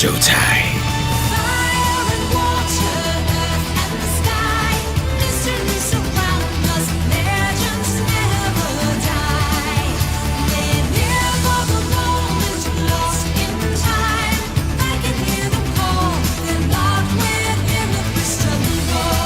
showtime. Fire and water, earth and the sky, mystery surround us, legends never die. We're here for the moment, lost in time. I can hear them call, they're locked within the crystal ball.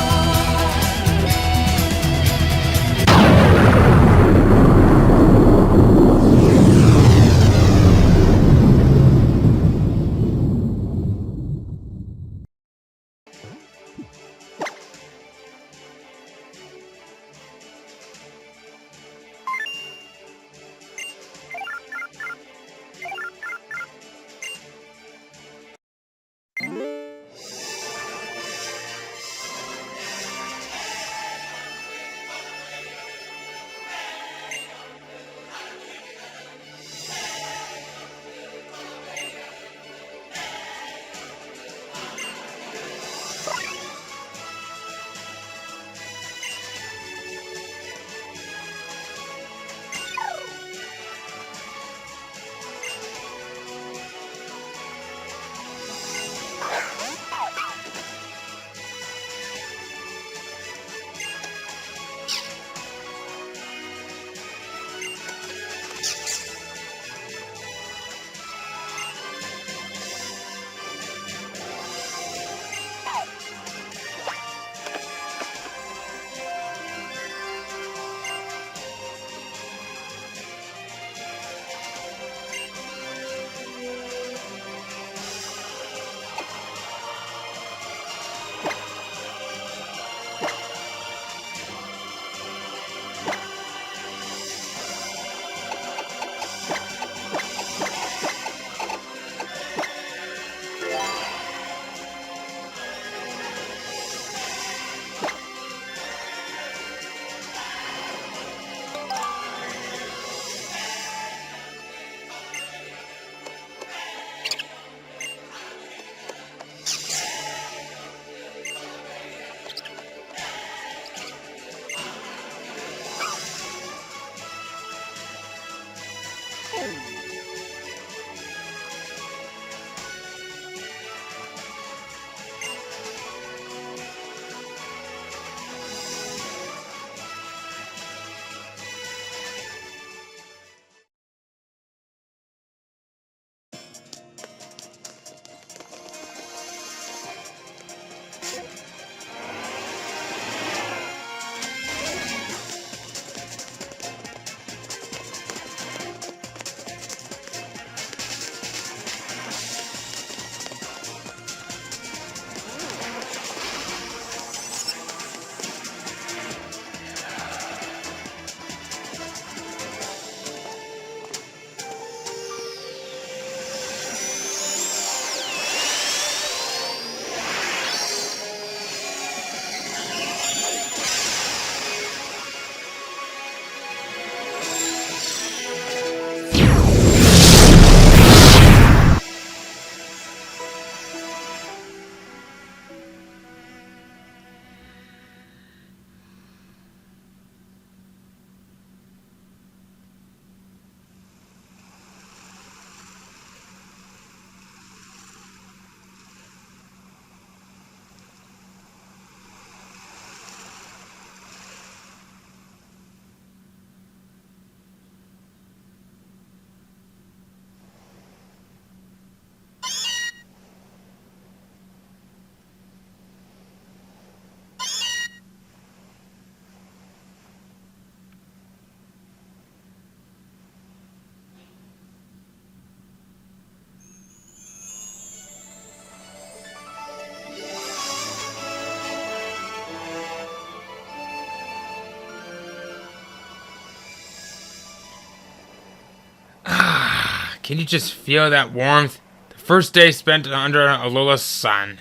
Can you just feel that warmth? The first day spent under Alola's sun.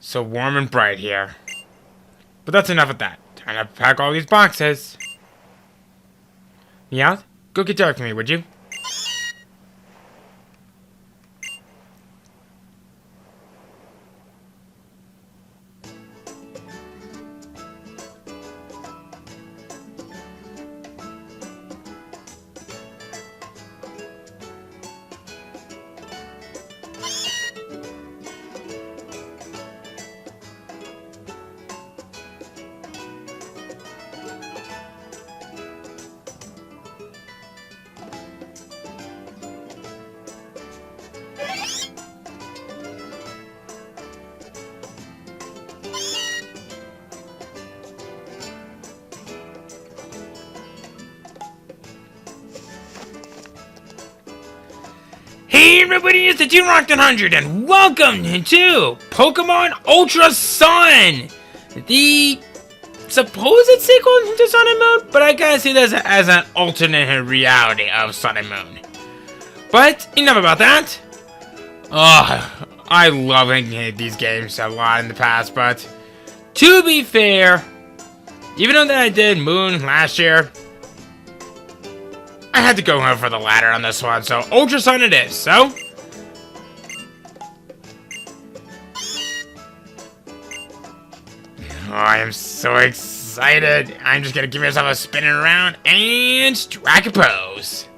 So warm and bright here. But that's enough of that. Time to pack all these boxes. Meowth, go get dark for me, would you? Hey everybody, it's the Rock 100 and welcome to Pokemon Ultra Sun! The supposed sequel to Sun and Moon, but I gotta see this as an alternate reality of Sun and Moon. But enough about that. I love these games a lot in the past, but to be fair, even though that I did Moon last year, I had to go for the latter on this one, so Ultra Sun it is, so. Oh, I am so excited. I'm just gonna give myself a spinning around and strike a pose.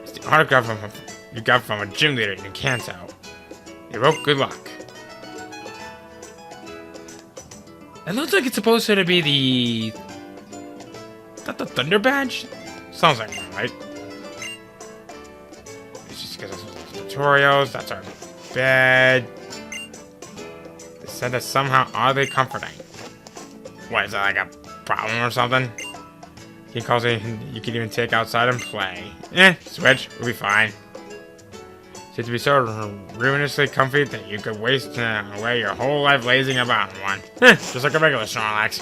It's the autograph you got from a gym leader in Kanto. You wrote good luck. It looks like it's supposed to be the... Is that the Thunder Badge? Sounds like one, right? It's just because of those tutorials. That's our bed. They said that somehow oddly comforting. What, is that like a problem or something? He calls it you can even take outside and play. Switch. We'll be fine. Seems to be so ruinously comfy that you could waste away your whole life lazing about in one. Just like a regular Snorlax.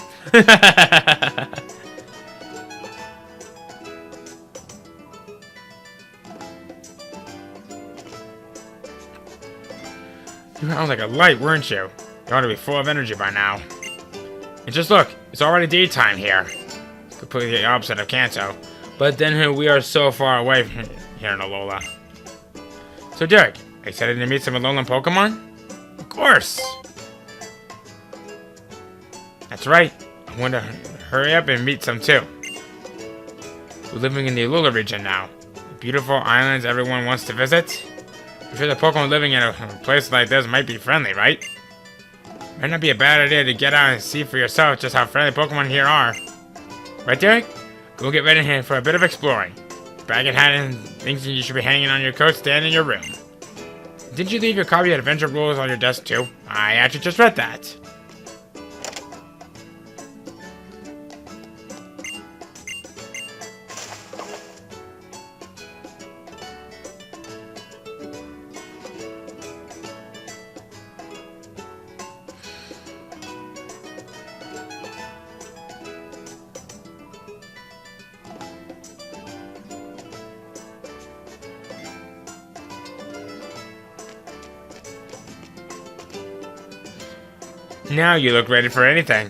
You were like a light, weren't you? You ought to be full of energy by now. And just look, it's already daytime here. Completely the opposite of Kanto. But then we are so far away from here in Alola. So Derek, are you excited to meet some Alolan Pokemon? Of course! That's right. I want to hurry up and meet some too. We're living in the Alola region now. The beautiful islands everyone wants to visit. I'm sure the Pokemon living in a place like this might be friendly, right? Might not be a bad idea to get out and see for yourself just how friendly Pokemon here are. Right, Derek? Go get ready here for a bit of exploring. Bag and hat and things you should be hanging on your coat stand in your room. Didn't you leave your copy of Adventure Rules on your desk too? I actually just read that. Now you look ready for anything.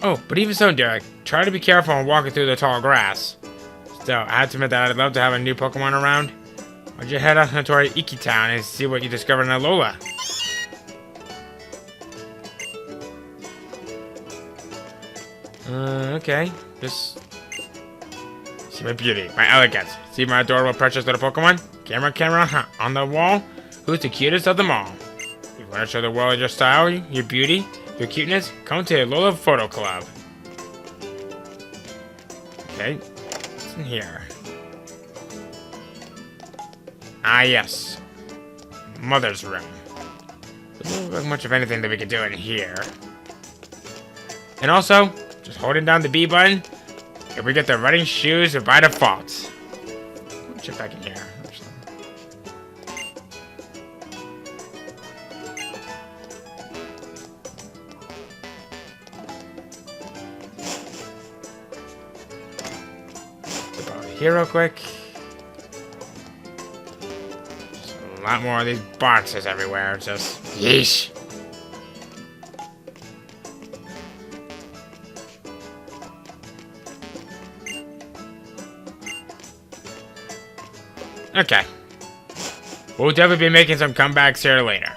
Oh, but even so, Derek, try to be careful when walking through the tall grass. Still, I have to admit that I'd love to have a new Pokemon around. Why'd you head out to our Iki Town and see what you discovered in Alola? Okay. Just... See my beauty, my elegance. See my adorable, precious little Pokemon? Camera, on the wall? Who's the cutest of them all? You want to show the world your style, your beauty, your cuteness? Come to Alola Photo Club. Okay, what's in here? Ah, yes. Mother's room. Doesn't look like much of anything that we could do in here. And also, just holding down the B button, if we get the running shoes by default. Let me check back in here. Here real quick. Just a lot more of these boxes everywhere. Just yeesh. Okay. We'll definitely be making some comebacks here later.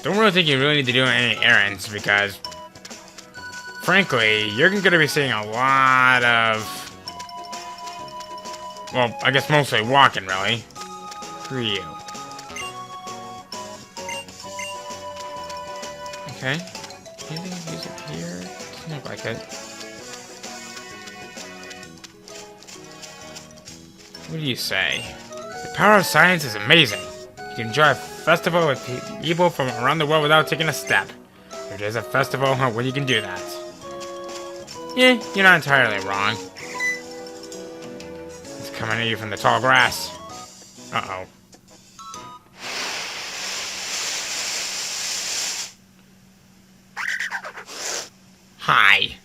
Don't really think you really need to do any errands because, frankly, you're going to be seeing a lot of, well, I guess mostly walking, really, for you. Okay. Anything use it here? Doesn't look like it. What do you say? The power of science is amazing. You can enjoy a festival with people from around the world without taking a step. If there's a festival, well, you can do that. Yeah, you're not entirely wrong. It's coming at you from the tall grass. Uh-oh. Hi.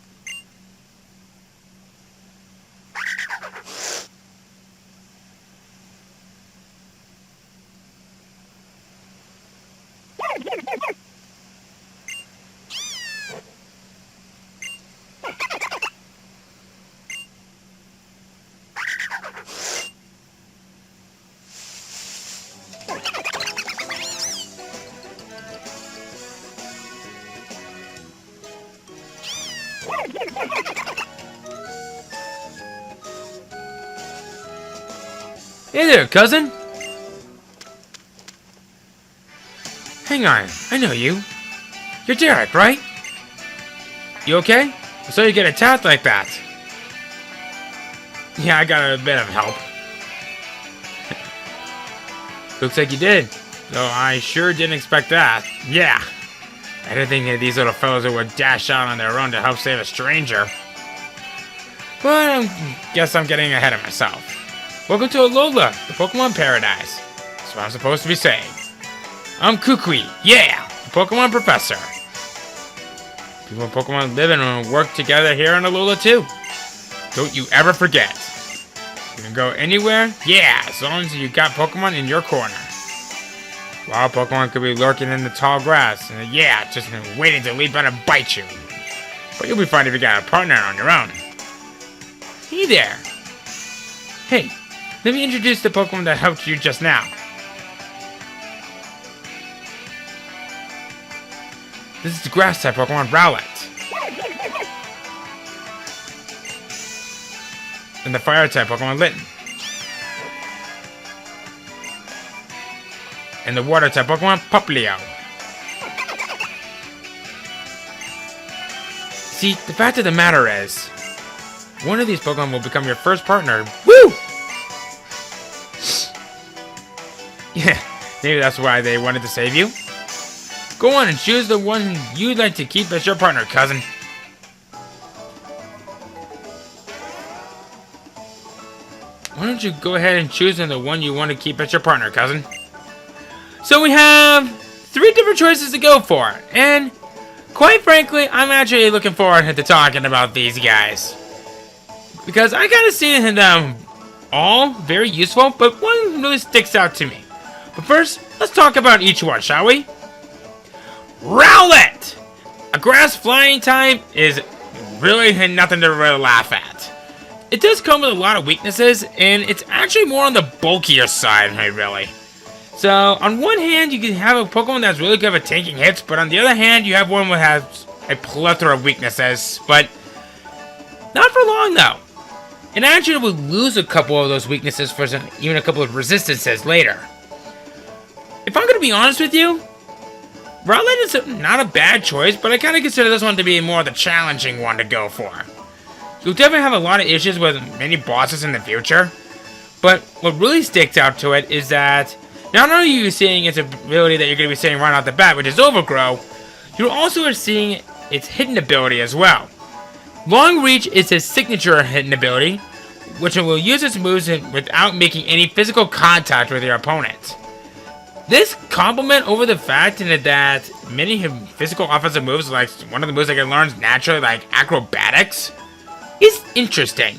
Hey there, cousin! Hang on, I know you. You're Derek, right? You okay? I saw you get attacked like that. Yeah, I got a bit of help. Looks like you did. Though I sure didn't expect that. Yeah. I didn't think that these little fellows would dash out on their own to help save a stranger. But I guess I'm getting ahead of myself. Welcome to Alola, the Pokemon Paradise. That's what I'm supposed to be saying. I'm Kukui, yeah, the Pokemon Professor. People and Pokemon live and work together here in Alola too. Don't you ever forget. You can go anywhere, yeah, as long as you got Pokemon in your corner. Wild Pokemon could be lurking in the tall grass, and yeah, just waiting to leap out and bite you. But you'll be fine if you got a partner on your own. Hey there. Hey, let me introduce the Pokemon that helped you just now. This is the Grass-type Pokemon, Rowlet. And the Fire-type Pokemon, Litten. And the Water-type Pokemon, Popplio. See, the fact of the matter is, one of these Pokemon will become your first partner. Woo! Yeah, maybe that's why they wanted to save you. Go on and choose the one you'd like to keep as your partner, cousin. Why don't you go ahead and choose the one you want to keep as your partner, cousin? So we have 3 different choices to go for, and quite frankly, I'm actually looking forward to talking about these guys. Because I kind of see them all very useful, but one really sticks out to me. But first, let's talk about each one, shall we? Rowlet! A grass flying type is really nothing to really laugh at. It does come with a lot of weaknesses, and it's actually more on the bulkier side, really. So, on one hand, you can have a Pokemon that's really good at taking hits, but on the other hand, you have one that has a plethora of weaknesses, but not for long, though. And actually will lose a couple of those weaknesses for even a couple of resistances later. If I'm going to be honest with you, Rowlet is not a bad choice, but I kind of consider this one to be more the challenging one to go for. You'll definitely have a lot of issues with many bosses in the future, but what really sticks out to it is that not only are you seeing its ability that you're going to be seeing right off the bat, which is Overgrow, you also are seeing its hidden ability as well. Long Reach is its signature hidden ability, which will use its moves without making any physical contact with your opponent. This complement over the fact that many physical offensive moves, like one of the moves that can learn naturally, like acrobatics, is interesting.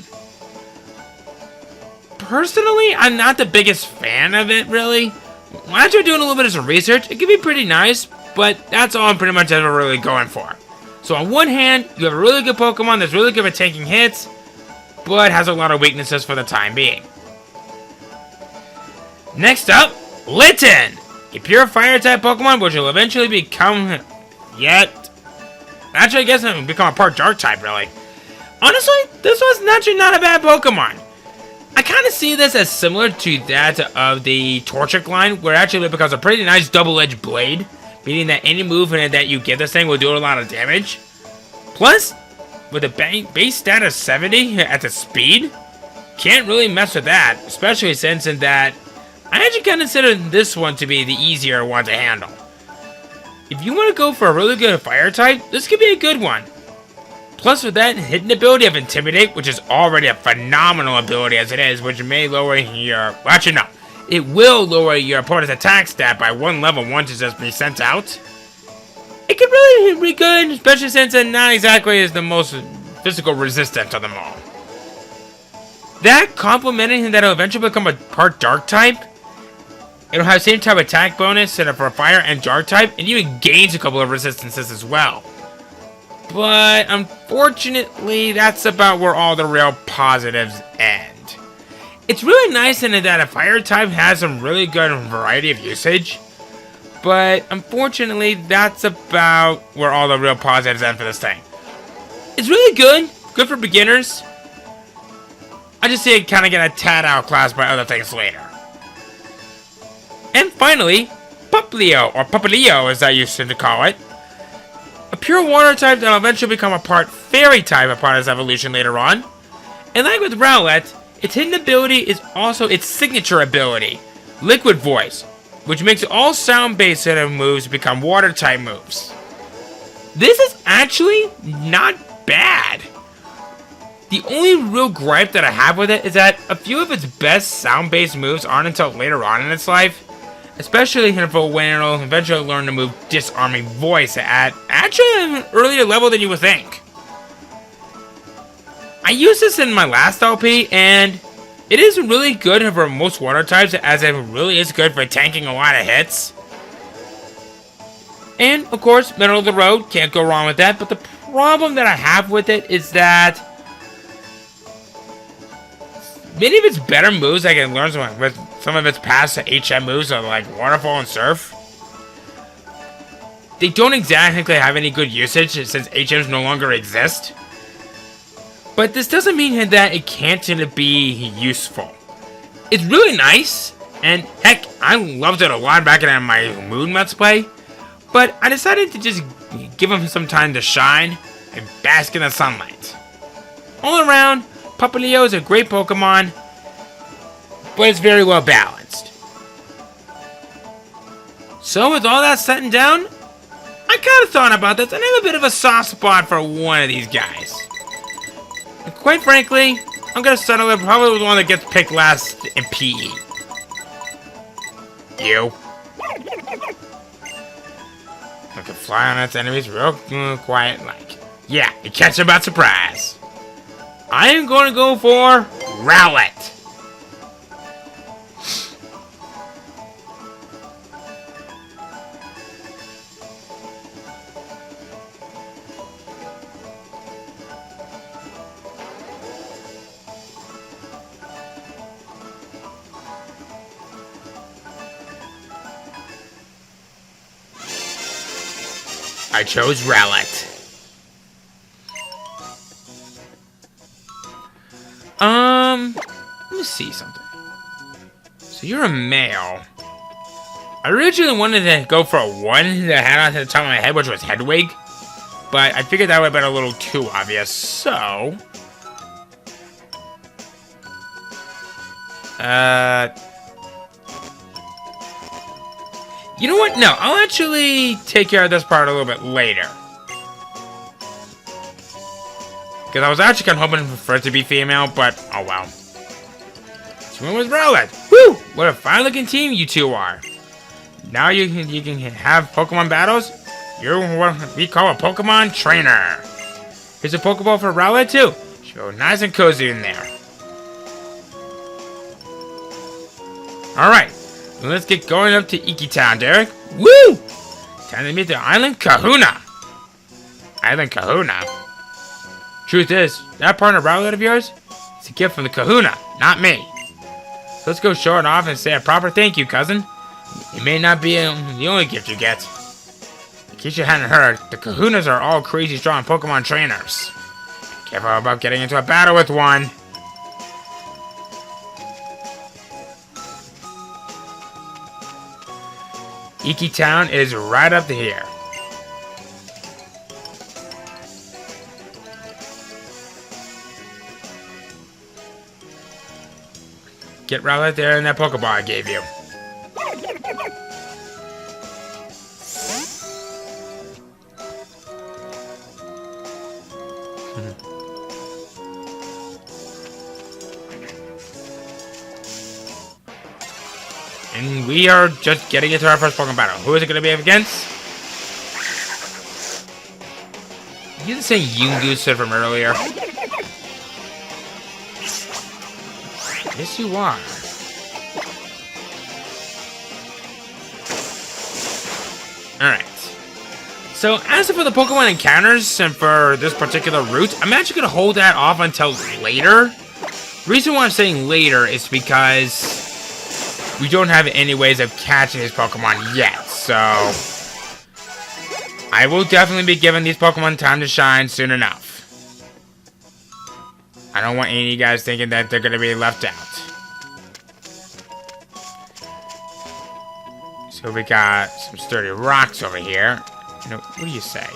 Personally, I'm not the biggest fan of it, really. When I started doing a little bit of some research, it can be pretty nice, but that's all I'm pretty much ever really going for. So on one hand, you have a really good Pokemon that's really good at taking hits, but has a lot of weaknesses for the time being. Next up, Litten! A pure Fire-type Pokemon which will eventually become... Actually, I guess it will become a part Dark-type, really. Honestly, this was actually not a bad Pokemon. I kind of see this as similar to that of the Torchic line, where actually it becomes a pretty nice double-edged blade, meaning that any move that you give this thing will do a lot of damage. Plus, with a base stat of 70 at the speed, can't really mess with that, especially since in that I actually consider this one to be the easier one to handle. If you want to go for a really good fire type, this could be a good one. Plus with that hidden ability of Intimidate, which is already a phenomenal ability as it is, which may lower your... Well, actually no. It will lower your opponent's attack stat by 1 level once it's just been sent out. It could really be good, especially since it not exactly is the most physical resistant of them all. That complementing that it'll eventually become a part dark type. It'll have the same type of attack bonus set up for fire and dark type, and even gains a couple of resistances as well. But unfortunately, that's about where all the real positives end. It's really nice in that a fire type has some really good variety of usage. But unfortunately, that's about where all the real positives end for this thing. It's really good. Good for beginners. I just see it kind of get a tad outclassed by other things later. And finally, Puplio, or Pupilio as I used to call it. A pure water type that will eventually become a part fairy type upon its evolution later on. And like with Rowlet, its hidden ability is also its signature ability, Liquid Voice, which makes all sound-based set of moves become water-type moves. This is actually not bad. The only real gripe that I have with it is that a few of its best sound-based moves aren't until later on in its life, especially when it'll eventually learn to move Disarming Voice at actually an earlier level than you would think. I used this in my last LP, and it is really good for most water types, as it really is good for tanking a lot of hits. And, of course, middle of the road, can't go wrong with that, but the problem that I have with it is that many of its better moves I can learn with some of its past HM moves are like Waterfall and Surf. They don't exactly have any good usage since HMs no longer exist. But this doesn't mean that it can't be useful. It's really nice, and heck, I loved it a lot back in my Moon Let's Play, but I decided to just give him some time to shine and bask in the sunlight. All around, Pupilio is a great Pokemon, but it's very well balanced. So with all that said and down, I kind of thought about this, and I have a bit of a soft spot for one of these guys. And quite frankly, I'm gonna settle it probably with the one that gets picked last in PE. You. I can fly on its enemies real quiet like. Yeah, you catch them by surprise. I am going to go for Rowlet. I chose Rowlet. Let me see something. So you're a male. I originally wanted to go for a one that I had on the top of my head, which was Hedwig. But I figured that would have been a little too obvious, so... You know what? No, I'll actually take care of this part a little bit later. Because I was actually kind of hoping for it to be female, but oh well. So went with Rowlet. Woo! What a fine looking team you two are. Now you can have Pokemon battles. You're what we call a Pokemon trainer. Here's a Pokeball for Rowlet too. Should go nice and cozy in there. Alright. Let's get going up to Iki Town, Derek. Woo! Time to meet the Island Kahuna. Island Kahuna? Truth is, that partner Rowlet of yours is a gift from the Kahuna, not me. So let's go show it off and say a proper thank you, cousin. It may not be the only gift you get. In case you hadn't heard, the Kahunas are all crazy strong Pokemon trainers. Careful about getting into a battle with one. Iki Town is right up to here. Get Rowlet there in that Pokeball I gave you. And we are just getting into our first Pokemon battle. Who is it going to be up against? You the same Yungoos from earlier? Yes, you are. Alright. So, as for the Pokemon encounters and for this particular route, I'm actually going to hold that off until later. The reason why I'm saying later is because we don't have any ways of catching these Pokemon yet, so I will definitely be giving these Pokemon time to shine soon enough. I don't want any of you guys thinking that they're going to be left out. So we got some sturdy rocks over here. You know, what do you say?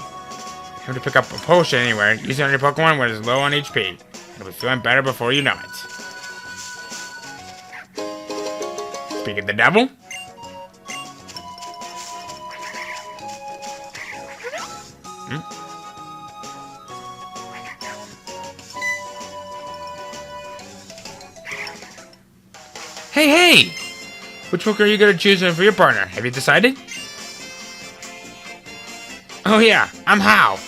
Have to pick up a potion anywhere. Use it on your Pokemon when it's low on HP. You'll be feeling better before you know it. Speak of the devil. Hey! Which Pokemon are you going to choose for your partner? Have you decided? Oh yeah, I'm Hao.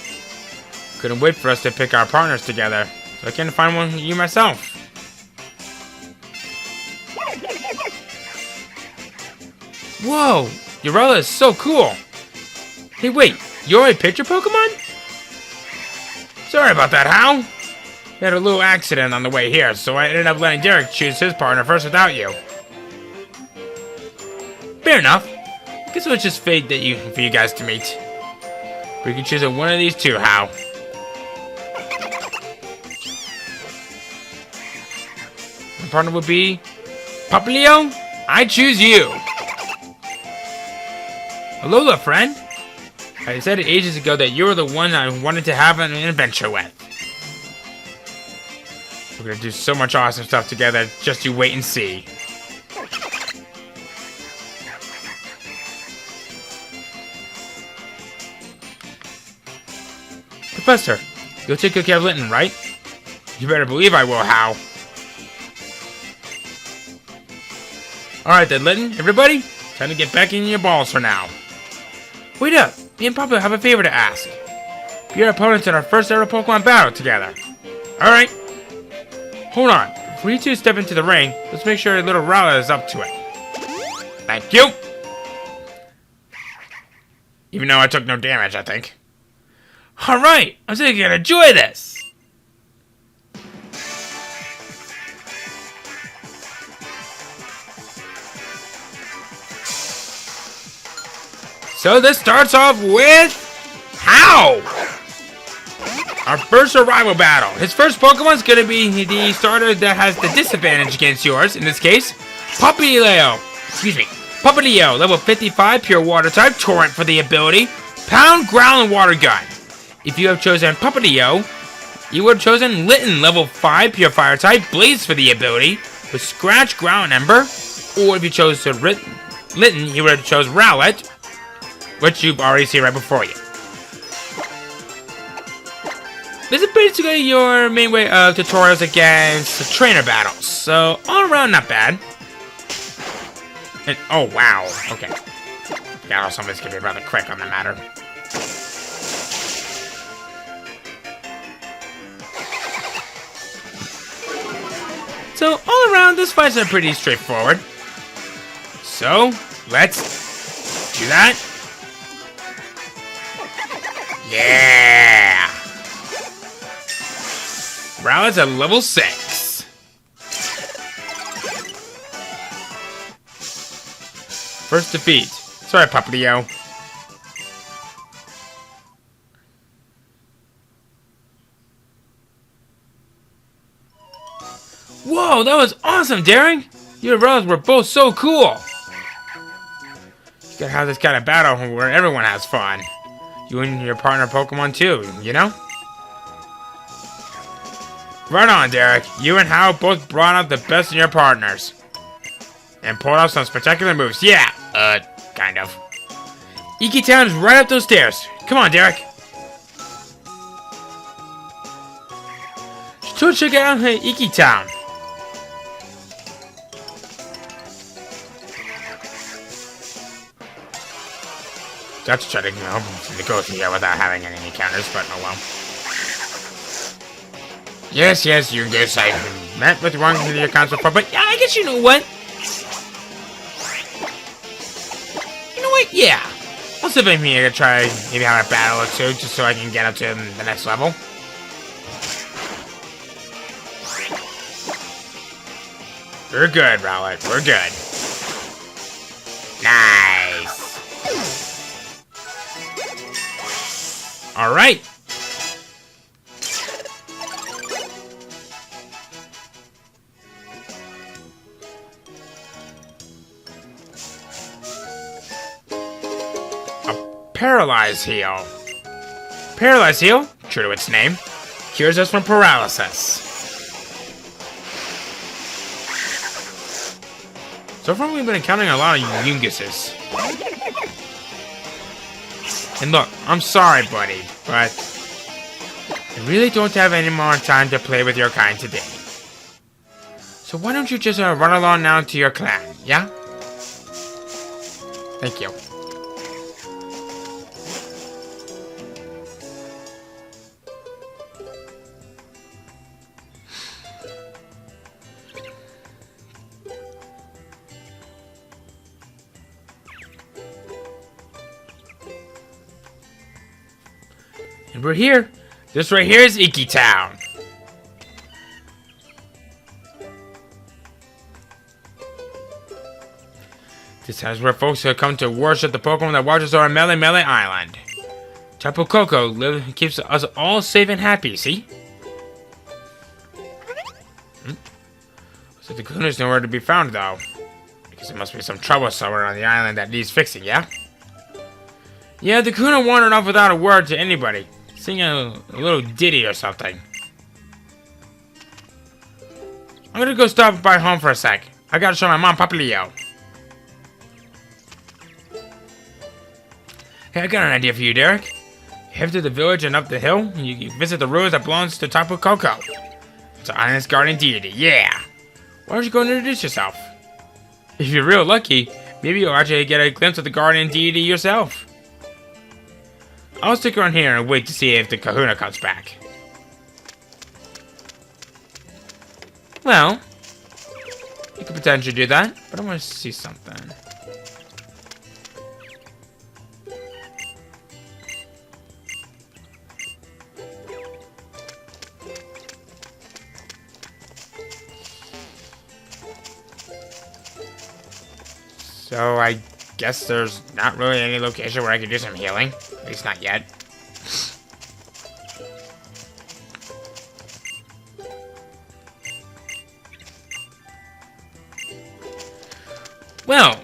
Couldn't wait for us to pick our partners together, so I can't find one for you myself. Whoa! Your Rowlet is so cool! Hey wait, you're a picture Pokemon? Sorry about that, Hao. We had a little accident on the way here, so I ended up letting Derek choose his partner first without you. Fair enough. I guess it was just fate that for you guys to meet. We can choose one of these two, Hao. My partner would be Papilio. I choose you. Alola, friend. I said ages ago that you were the one I wanted to have an adventure with. We're gonna do so much awesome stuff together. Just you wait and see. Professor, you'll take good care of Linton, right? You better believe I will, Hao. Alright then, Linton, everybody, time to get back in your balls for now. Wait up, me and Papa have a favor to ask. Be our opponents in our first ever Pokemon battle together. Alright. Hold on, before you two step into the ring, let's make sure your little Rowlet is up to it. Thank you! Even though I took no damage, I think. Alright, I'm still gonna enjoy this! So this starts off with Hao! Our first survival battle. His first Pokemon's gonna be the starter that has the disadvantage against yours, in this case, Papilio. Papilio, level 55, pure water type, Torrent for the ability, Pound, Growl, and Water Gun. If you have chosen Papilio, you would have chosen Linton, level 5, pure fire type, Blaze for the ability, with Scratch, Growl, and Ember. Or if you chose Linton, you would have chose Rowlet, which you've already seen right before you. This is basically your main way of tutorials against the trainer battles, so all around not bad. And, oh wow, okay. Yeah, somebody's gonna be rather quick on the matter. So all around, this fights are pretty straightforward. So let's do that. Yeah! Rowlet's at level 6. First defeat. Sorry, Papilio. Whoa, that was awesome, Darren! You and Rowlet were both so cool! You gotta have this kind of battle where everyone has fun. You and your partner Pokemon too, you know? Right on, Derek. You and Hao both brought out the best in your partners. and pulled off some spectacular moves. Yeah, kind of. Iki Town is right up those stairs. Come on, Derek. So check out Iki Town. That's trying to go through here without having any encounters, but oh well. Yes, you can guess I met with one of your accounts before, but yeah, I guess you know what? You know what? Yeah. I'll see if I'm here to try maybe have a battle or two just so I can get up to the next level. We're good, Rowlet. We're good. Nice. Alright. Paralyze Heal. Paralyze Heal, true to its name, cures us from paralysis. So far we've been encountering a lot of Yunguses. And look, I'm sorry buddy, but I really don't have any more time to play with your kind today. So why don't you just run along now to your clan, yeah? Thank you. And we're here. This right here is Iki Town. This is where folks have come to worship the Pokemon that watches over Mele Mele Island. Tapu Koko keeps us all safe and happy, see? So the Kahuna's nowhere to be found, though. Because there must be some trouble somewhere on the island that needs fixing, yeah? Yeah, the Kahuna wandered off without a word to anybody. Sing a little ditty or something. I'm gonna go stop by home for a sec. I gotta show my mom Papilio. Hey, I got an idea for you, Derek. Head to the village and up the hill, and you visit the ruins that belongs to Tapu Koko. It's an island's guardian deity, yeah! Why don't you go and introduce yourself? If you're real lucky, maybe you'll actually get a glimpse of the guardian deity yourself. I'll stick around here and wait to see if the Kahuna comes back. Well, you could potentially do that, but I want to see something. So I guess there's not really any location where I can do some healing. At least not yet. Well,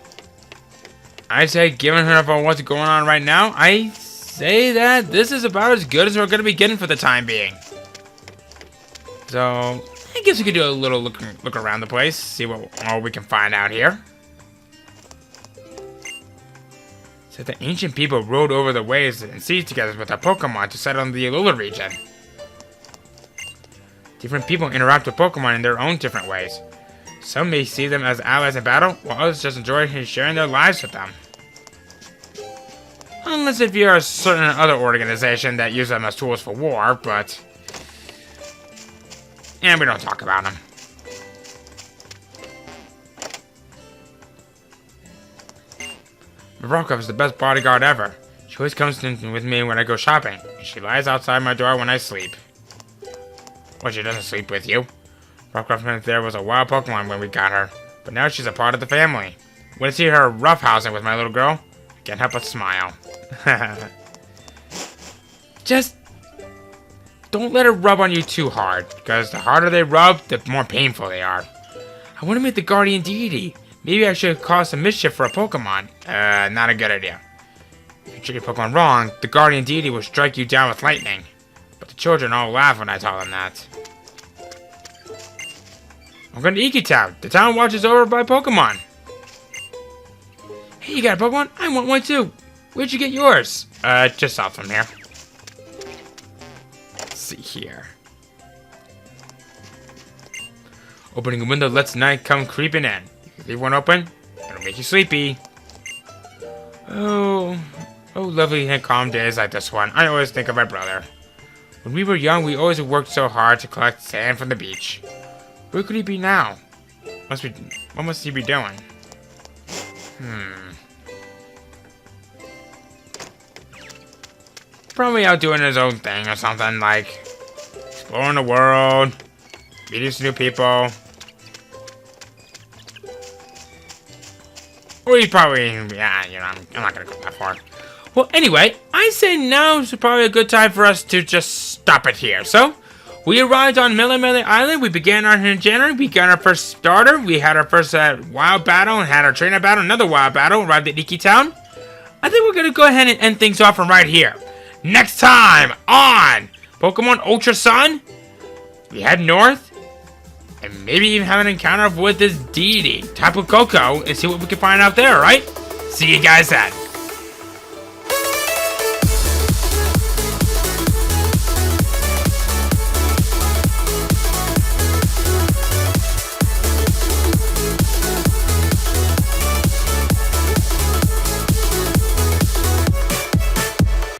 I say, given her for what's going on right now, I say that this is about as good as we're going to be getting for the time being. So, I guess we could do a little look around the place, see what all we can find out here. So the ancient people rode over the waves and seas together with their Pokemon to settle in the Alola region. Different people interact with Pokemon in their own different ways. Some may see them as allies in battle, while others just enjoy sharing their lives with them. Unless if you're a certain other organization that uses them as tools for war, but... and we don't talk about them. Marokov is the best bodyguard ever. She always comes with me when I go shopping. She lies outside my door when I sleep. Well, she doesn't sleep with you. Marokov meant there was a wild Pokemon when we got her, but now she's a part of the family. When I see her roughhousing with my little girl, I can't help but smile. Just don't let her rub on you too hard, because the harder they rub, the more painful they are. I want to meet the guardian deity. Maybe I should cause some mischief for a Pokemon. Not a good idea. If you treat your Pokemon wrong, the guardian deity will strike you down with lightning. But the children all laugh when I tell them that. I'm going to Iki Town. The town watches over by Pokemon. Hey, you got a Pokemon? I want one too. Where'd you get yours? Just off from here. Let's see here. Opening a window lets night come creeping in. Leave one open, it'll make you sleepy. Oh, lovely and calm days like this one. I always think of my brother. When we were young, we always worked so hard to collect sand from the beach. Where could he be now? What must he be doing? Probably out doing his own thing or something, like exploring the world, meeting some new people. Or he's probably, yeah, you know, I'm not gonna go that far. Well, anyway, I say now is probably a good time for us to just stop it here. So, we arrived on Mille Island. We began our January. We got our first starter. We had our first wild battle and had our trainer battle. Another wild battle. Arrived at Iki Town. I think we're gonna go ahead and end things off from right here. Next time on Pokemon Ultra Sun, we head north. And maybe even have an encounter with this deity, Tapu Koko, and see what we can find out there, alright? See you guys then.